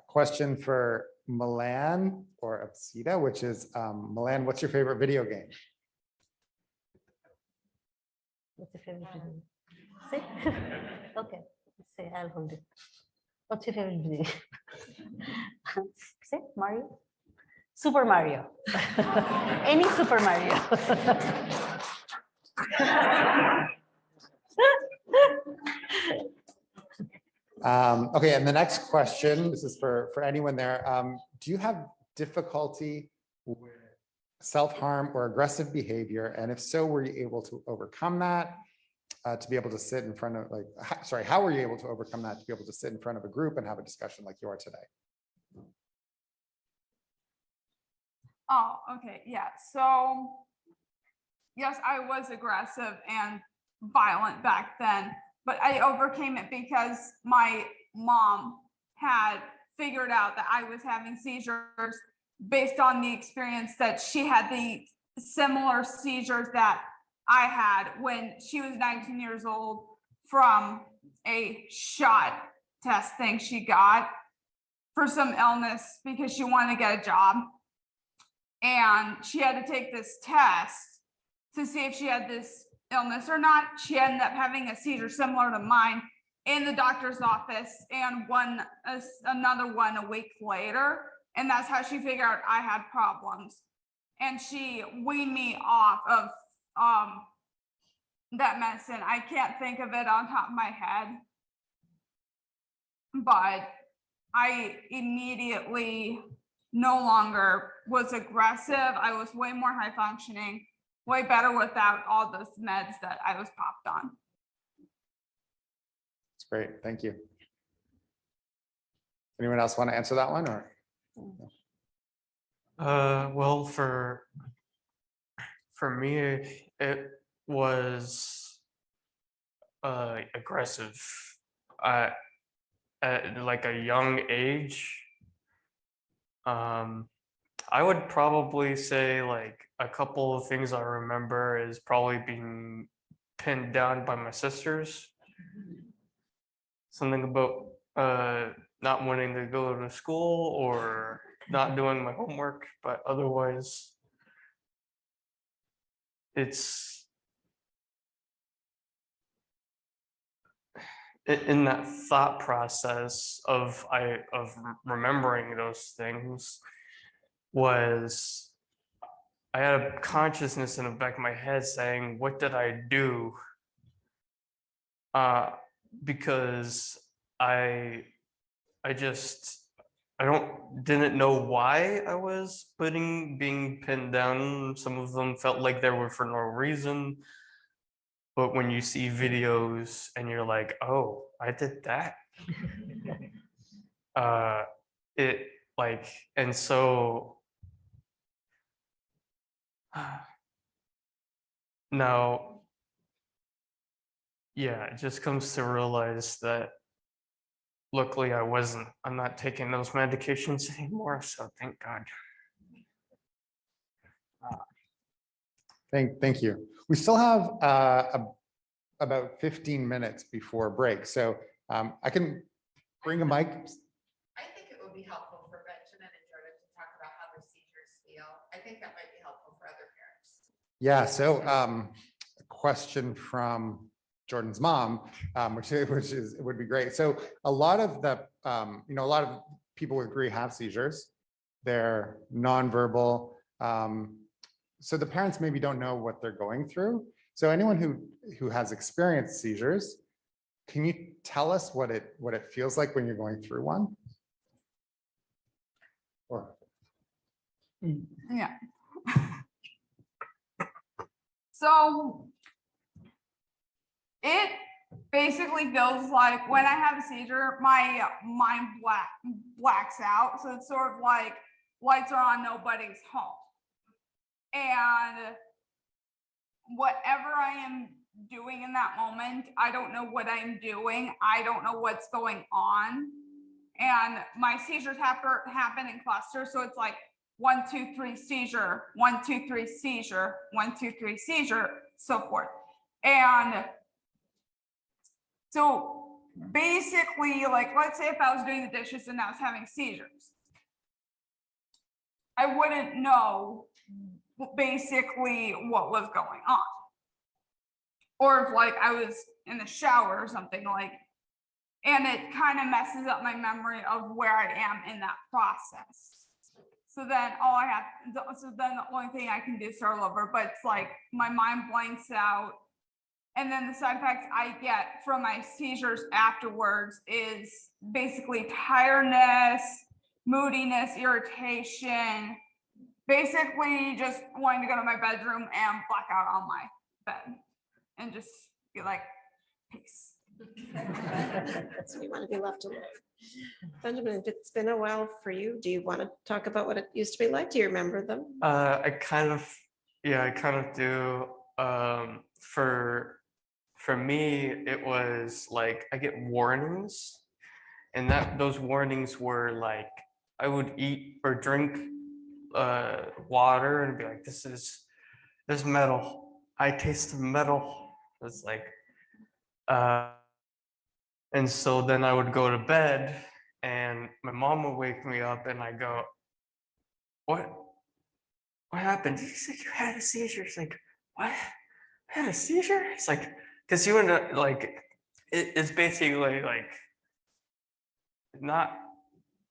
Question for Milan or Ipsita, which is, Milan, what's your favorite video game? What's your favorite video? Say. Okay, say, I'll hold it. What's your favorite video? Say, Mario? Super Mario. Any Super Mario. Okay, and the next question, this is for anyone there. Do you have difficulty with self-harm or aggressive behavior? And if so, were you able to overcome that? To be able to sit in front of how were you able to overcome that to be able to sit in front of a group and have a discussion like you are today? Oh, okay, yeah. So yes, I was aggressive and violent back then, but I overcame it because my mom had figured out that I was having seizures based on the experience that she had the similar seizures that I had when she was 19 years old from a shot test thing she got for some illness because she wanted to get a job. And she had to take this test to see if she had this illness or not. She ended up having a seizure similar to mine in the doctor's office and another one a week later. And that's how she figured out I had problems. And she weaned me off of that medicine. I can't think of it on top of my head, but I immediately no longer was aggressive. I was way more high functioning, way better without all those meds that I was popped on. That's great, thank you. Anyone else want to answer that one, or? Well, for me, it was aggressive at like a young age. I would probably say like a couple of things I remember is probably being pinned down by my sisters. Something about not wanting to go to school or not doing my homework, but otherwise it's in that thought process of remembering those things was I had a consciousness in the back of my head saying, what did I do? Because I didn't know why I was being pinned down. Some of them felt like they were for no reason. But when you see videos and you're like, oh, I did that. And so now, yeah, it just comes to realize that luckily I'm not taking those medications anymore, so thank God. Thank you. We still have about 15 minutes before break, so I can bring a mic. I think it would be helpful for Benjamin and Jordyn to talk about how their seizures feel. I think that might be helpful for other parents. Yeah, so question from Jordyn's mom, which would be great. So a lot of the, a lot of people with GRI have seizures. They're nonverbal. So the parents maybe don't know what they're going through. So anyone who has experienced seizures, can you tell us what it feels like when you're going through one? Or Yeah. So it basically feels like when I have a seizure, my mind blacks out. So it's sort of like lights are on, nobody's home. And whatever I am doing in that moment, I don't know what I'm doing. I don't know what's going on. And my seizures happen in clusters. So it's like 1, 2, 3 seizure, 1, 2, 3 seizure, 1, 2, 3 seizure, so forth. And so basically, like, let's say if I was doing the dishes and I was having seizures, I wouldn't know basically what was going on. Or if like I was in the shower or something, like, and it kind of messes up my memory of where I am in that process. So then then the only thing I can do is start over, but it's like my mind blanks out. And then the side effects I get from my seizures afterwards is basically tiredness, moodiness, irritation, basically just wanting to go to my bedroom and black out on my bed and just be like, peace. So you want to be left alone. Benjamin, if it's been a while for you, do you want to talk about what it used to be like? Do you remember them? I kind of do. For me, it was like I get warnings, and those warnings were like I would eat or drink water and be like, this is metal. I taste metal. It's like, and so then I would go to bed, and my mom would wake me up, and I go, what happened? She said you had a seizure. It's like, what? I had a seizure? It's like, because you end up like, it's basically like not,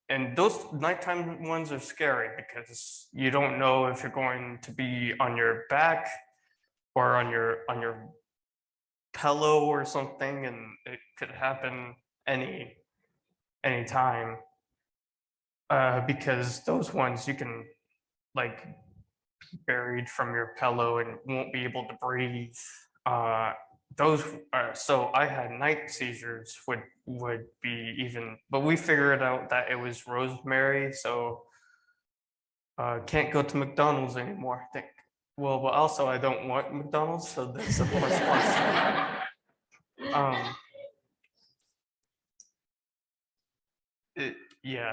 and those nighttime ones are scary because you don't know if you're going to be on your back or on your pillow or something, and it could happen any time. Because those ones you can like be buried from your pillow and won't be able to breathe. So I had night seizures would be even, but we figured out that it was rosemary, so can't go to McDonald's anymore. I think. Well, but also I don't want McDonald's, so that's a plus.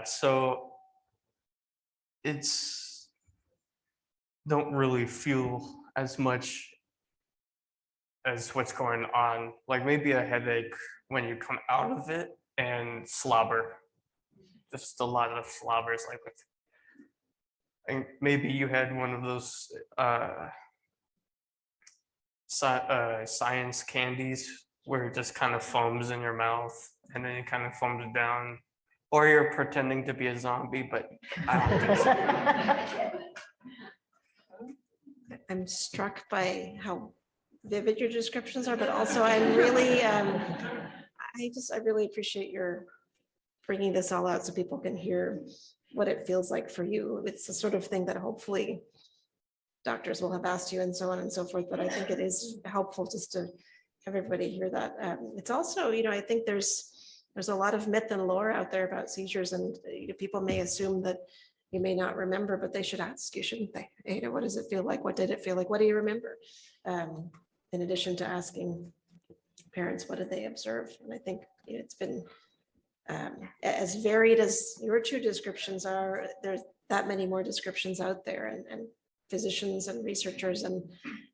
So it's don't really feel as much as what's going on. Like maybe a headache when you come out of it, and slobber. Just a lot of slobbers, like with. And maybe you had one of those science candies where it just kind of foams in your mouth and then it kind of foams down, or you're pretending to be a zombie, but I don't think so. I'm struck by how vivid your descriptions are, but also I'm really, I really appreciate your bringing this all out so people can hear what it feels like for you. It's the sort of thing that hopefully doctors will have asked you and so on and so forth, but I think it is helpful just to everybody hear that. It's also, I think there's a lot of myth and lore out there about seizures, and people may assume that you may not remember, but they should ask you, shouldn't they? What does it feel like? What did it feel like? What do you remember? In addition to asking parents, what did they observe? And I think it's been as varied as your two descriptions are, there's that many more descriptions out there, and physicians and researchers and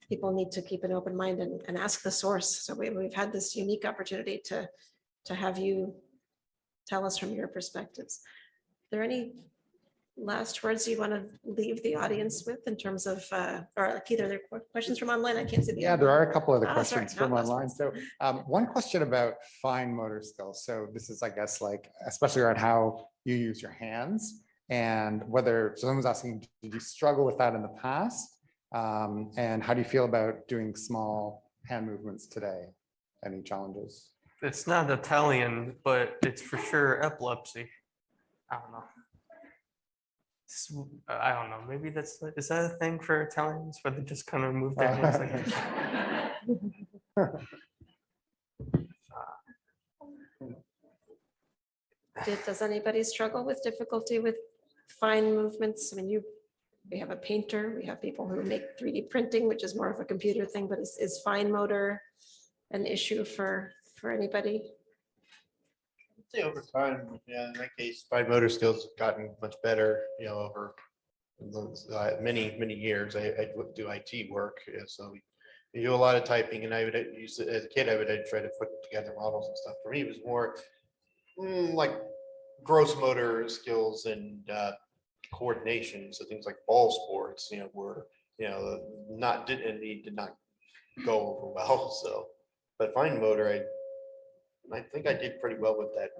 people need to keep an open mind and ask the source. So we've had this unique opportunity to have you tell us from your perspectives. Are there any last words you want to leave the audience with in terms of, or like either there are questions from online? I can't see the. Yeah, there are a couple other Ah, sorry, questions from not last online. ones. So one question about fine motor skills. So this is, I guess, like, especially around how you use your hands and whether, so someone's asking, did you struggle with that in the past? And how do you feel about doing small hand movements today? Any challenges? It's not Italian, but it's for sure epilepsy. I don't know. I don't know. Maybe is that a thing for Italians where they just kind of move their hands like this? Does anybody struggle with difficulty with fine movements? I mean, we have a painter, we have people who make 3D printing, which is more of a computer thing, but is fine motor an issue for anybody? I'd say over time, yeah, in that case, fine motor skills have gotten much better, over those, many years. I do IT work, so we do a lot of typing, and I would use it as a kid. I'd try to put together models and stuff. For me, it was more like gross motor skills and coordination. So things like ball sports, were did not go over well. So, but fine motor, I think I did pretty well with that.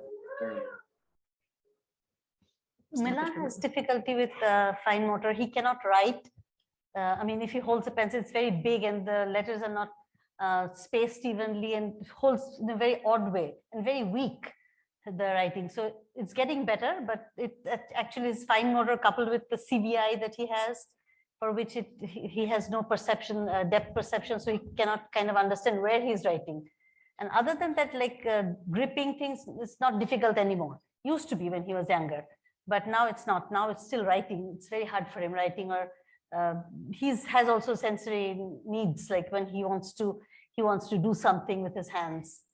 Milan has difficulty with fine motor. He cannot write. I mean, if he holds a pencil, it's very big and the letters are not spaced evenly and holds in a very odd way and very weak, the writing. So it's getting better, but it actually is fine motor coupled with the CBI that he has, for which he has no perception, depth perception, so he cannot kind of understand where he's writing. And other than that, like gripping things, it's not difficult anymore. Used to be when he was younger, but now it's not. Now it's still writing. It's very hard for him writing, or he has also sensory needs, like when he wants to do something with his hands.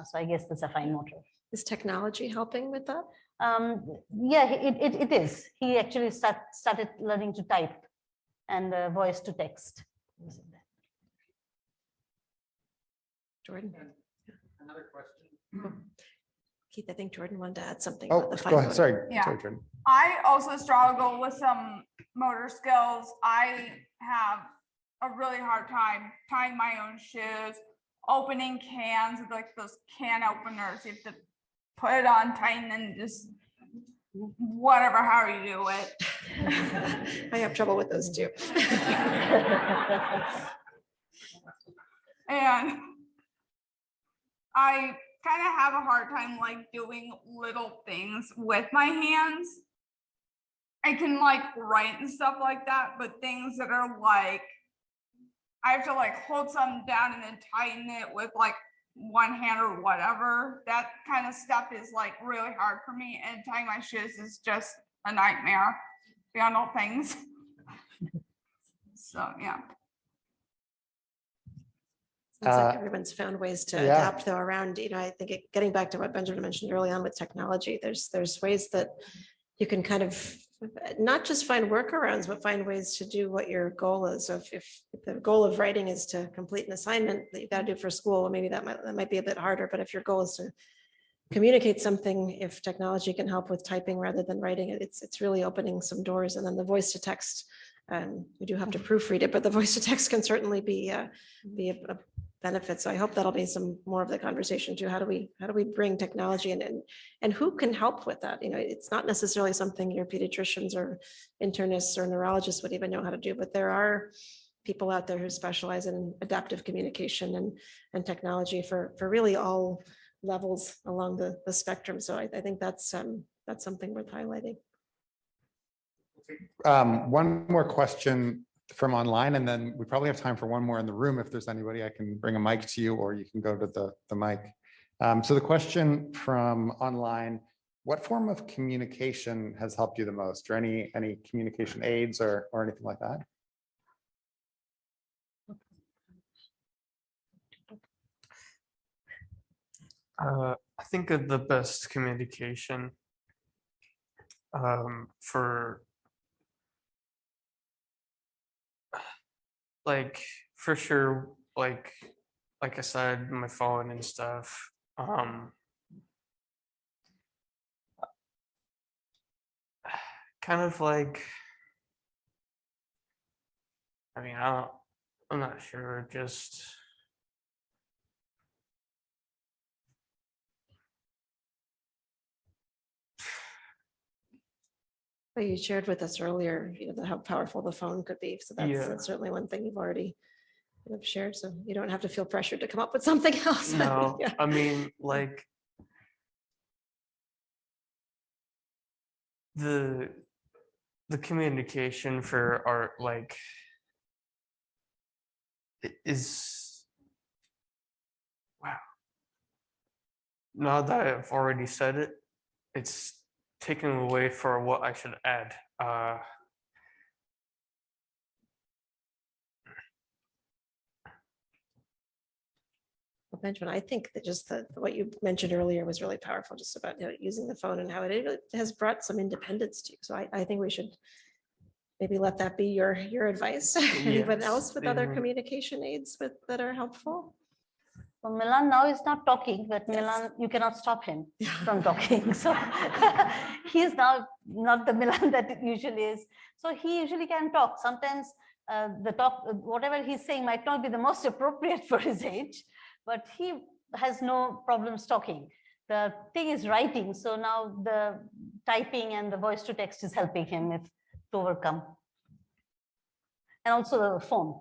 So I guess that's a fine motor. Is technology helping with that? Yeah, it is. He actually started learning to type and voice to text. Jordyn? Another question. Keith, I think Jordyn wanted to add something. Oh, about the go fine ahead. motor. Sorry. Yeah. Sorry, Jordyn. I also struggle with some motor skills. I have a really hard time tying my own shoes, opening cans, like those can openers. You have to put it on tight and just whatever, how you do it. I have trouble with those too. And I kind of have a hard time like doing little things with my hands. I can like write and stuff like that, but things that are like, I have to like hold something down and then tighten it with like one hand or whatever. That kind of stuff is like really hard for me. And tying my shoes is just a nightmare beyond all things. So, yeah. Sounds like everyone's found ways to adapt though around, I think getting back to what Benjamin mentioned early on with technology, there's ways that you can kind of not just find workarounds, but find ways to do what your goal is. So if the goal of writing is to complete an assignment that you got to do for school, maybe that might be a bit harder, but if your goal is to communicate something, if technology can help with typing rather than writing it, it's really opening some doors. And then the voice to text, we do have to proofread it, but the voice to text can certainly be a benefit. So I hope that'll be some more of the conversation too. How do we bring technology and who can help with that? It's not necessarily something your pediatricians or internists or neurologists would even know how to do, but there are people out there who specialize in adaptive communication and technology for really all levels along the spectrum. So I think that's something worth highlighting. One more question from online, and then we probably have time for one more in the room. If there's anybody, I can bring a mic to you, or you can go to the mic. So the question from online: what form of communication has helped you the most, or any communication aids or anything like that? I think of the best communication for sure, like I said, my phone and stuff. kind of like, I mean, I'm not sure, just. Well, you shared with us earlier, how powerful the phone could be. So Yeah. that's certainly one thing you've already shared. So you don't have to feel pressured to come up with something else. No, Yeah. I mean, like the communication for art, like, is, wow. Now that I've already said it, it's taken away for what I should add. Well, Benjamin, I think that just what you mentioned earlier was really powerful, just about using the phone and how it really has brought some independence to you. So I think we should maybe let that be your advice. Anyone Yes, else with other mhm. communication aids that are helpful? So Milan now is not talking, but Yes. Milan, you cannot stop him from talking. So he's now not the Milan that it usually is. So he usually can talk. Sometimes whatever he's saying might not be the most appropriate for his age, but he has no problems talking. The thing is writing. So now the typing and the voice to text is helping him to overcome. And also the phone.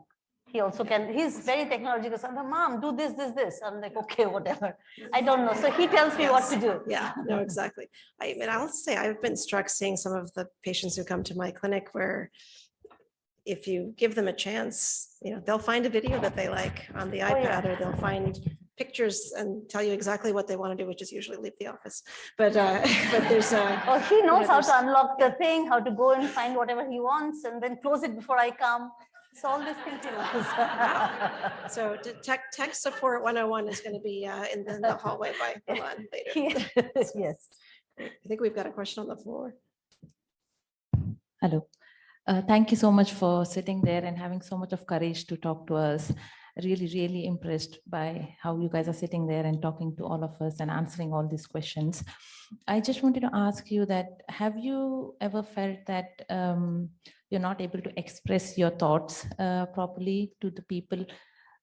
He also can, he's very technological. So, Mom, do this, this, this. I'm like, okay, whatever. I don't know. So he tells me what to do. Yeah, no, exactly. I mean, I'll say I've been struck seeing some of the patients who come to my clinic where if you give them a chance, they'll find a video that they like on the iPad, or they'll find pictures and tell you exactly what they want to do, which is usually leave the office. But there's Oh, he knows how to unlock the thing, how to go and find whatever he wants and then close it before I come. So all these things he knows. So tech support 101 is going to be in the hallway by Milan later. Yes. I think we've got a question on the floor. Hello. Thank you so much for sitting there and having so much of courage to talk to us. Really, really impressed by how you guys are sitting there and talking to all of us and answering all these questions. I just wanted to ask you that, have you ever felt that you're not able to express your thoughts properly to the people?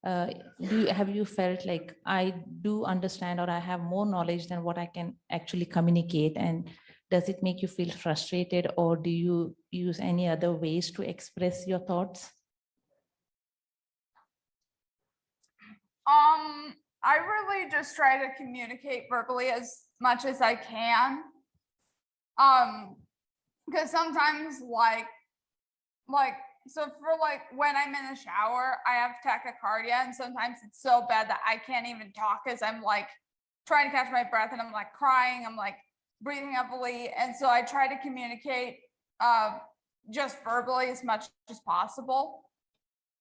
Have you felt like I do understand, or I have more knowledge than what I can actually communicate? And does it make you feel frustrated, or do you use any other ways to express your thoughts? I really just try to communicate verbally as much as I can. Because sometimes so for when I'm in the shower, I have tachycardia, and sometimes it's so bad that I can't even talk because I'm trying to catch my breath and I'm crying, I'm breathing heavily. And so I try to communicate just verbally as much as possible.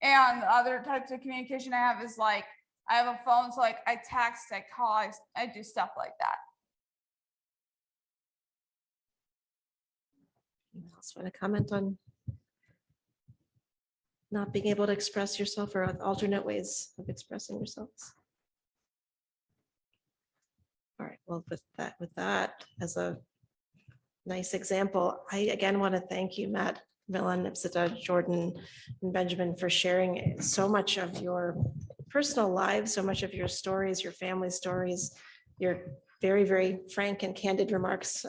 And other types of communication I have is I have a phone, so I text, I call, I do stuff like that. Anyone else want to comment on not being able to express yourself, or alternate ways of expressing yourselves? All right, well, with that as a nice example, I again want to thank you, Matt, Milan, Ipsita, Jordyn, and Benjamin, for sharing so much of your personal lives, so much of your stories, your family stories, your very, very frank and candid remarks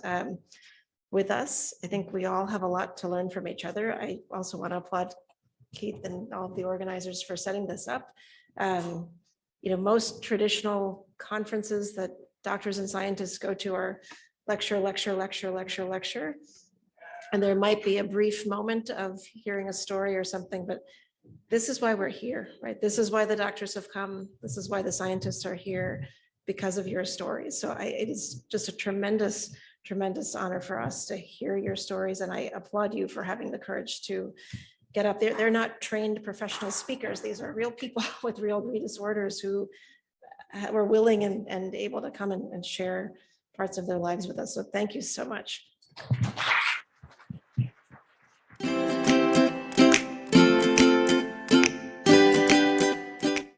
with us. I think we all have a lot to learn from each other. I also want to applaud Keith and all of the organizers for setting this up. Most traditional conferences that doctors and scientists go to are lecture. And there might be a brief moment of hearing a story or something, but this is why we're here, right? This is why the doctors have come. This is why the scientists are here, because of your stories. So it is just a tremendous honor for us to hear your stories. And I applaud you for having the courage to get up there. They're not trained professional speakers. These are real people with real disorders who were willing and able to come and share parts of their lives with us. So thank you so much.